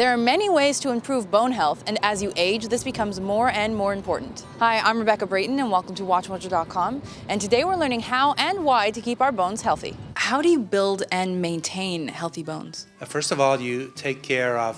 There are many ways to improve bone health, and as you age, this becomes more and more important. Hi, I'm Rebecca Brayton, and welcome to WatchMojo.com. And today we're learning how and why to keep our bones healthy. How do you build and maintain healthy bones? First of all, you take care of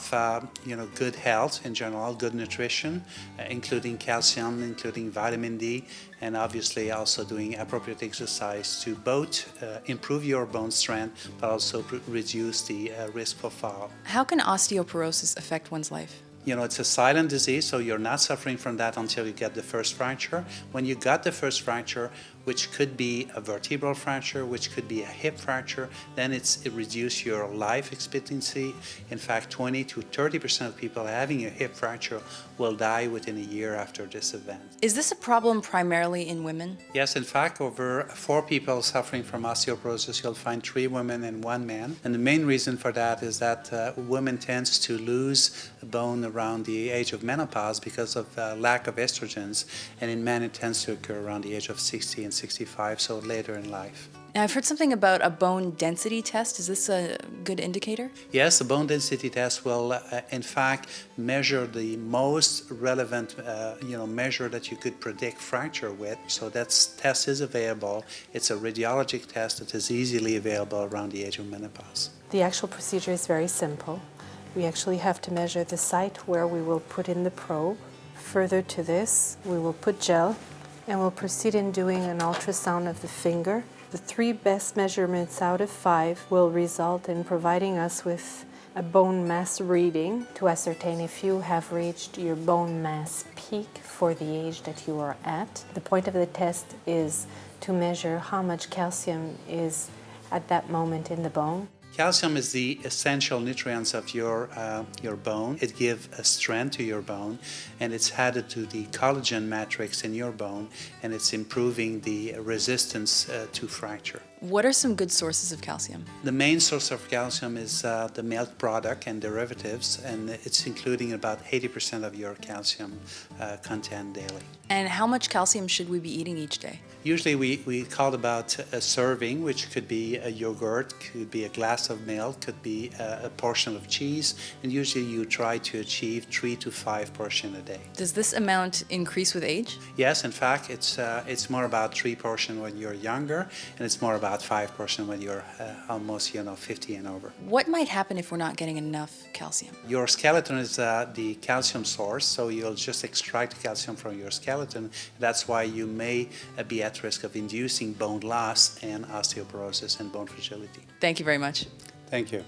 good health in general, good nutrition, including calcium, including vitamin D, and obviously also doing appropriate exercise to both improve your bone strength, but also reduce the risk for fall. How can osteoporosis affect one's life? You know, it's a silent disease, so you're not suffering from that until you get the first fracture. When you got the first fracture, which could be a vertebral fracture, which could be a hip fracture, then it reduces your life expectancy. In fact, 20 to 30% of people having a hip fracture will die within a year after this event. Is this a problem primarily in women? Yes, in fact, over 4 people suffering from osteoporosis, you'll find 3 women and 1 man. And the main reason for that is that women tend to lose bone around the age of menopause because of lack of estrogens, and in men it tends to occur around the age of 60 and 65, so later in life. Now, I've heard something about a bone density test. Is this a good indicator? Yes, the bone density test will, in fact, measure the most relevant, measure that you could predict fracture with. So that test is available. It's a radiologic test that is easily available around the age of menopause. The actual procedure is very simple. We actually have to measure the site where we will put in the probe. Further to this, we will put gel, and we'll proceed in doing an ultrasound of the finger. The 3 best measurements out of 5 will result in providing us with a bone mass reading to ascertain if you have reached your bone mass peak for the age that you are at. The point of the test is to measure how much calcium is at that moment in the bone. Calcium is the essential nutrients of your bone. It gives a strength to your bone, and it's added to the collagen matrix in your bone, and it's improving the resistance to fracture. What are some good sources of calcium? The main source of calcium is the milk product and derivatives, and it's including about 80% of your calcium content daily. And how much calcium should we be eating each day? Usually we call about a serving, which could be a yogurt, could be a glass of milk, could be a portion of cheese, and usually you try to achieve 3 to 5 portions a day. Does this amount increase with age? Yes, in fact, it's more about 3 portions when you're younger, and it's more about 5 portions when you're almost 50 and over. What might happen if we're not getting enough calcium? Your skeleton is the calcium source, so you'll just extract calcium from your skeleton. That's why you may be at risk of inducing bone loss and osteoporosis and bone fragility. Thank you very much. Thank you.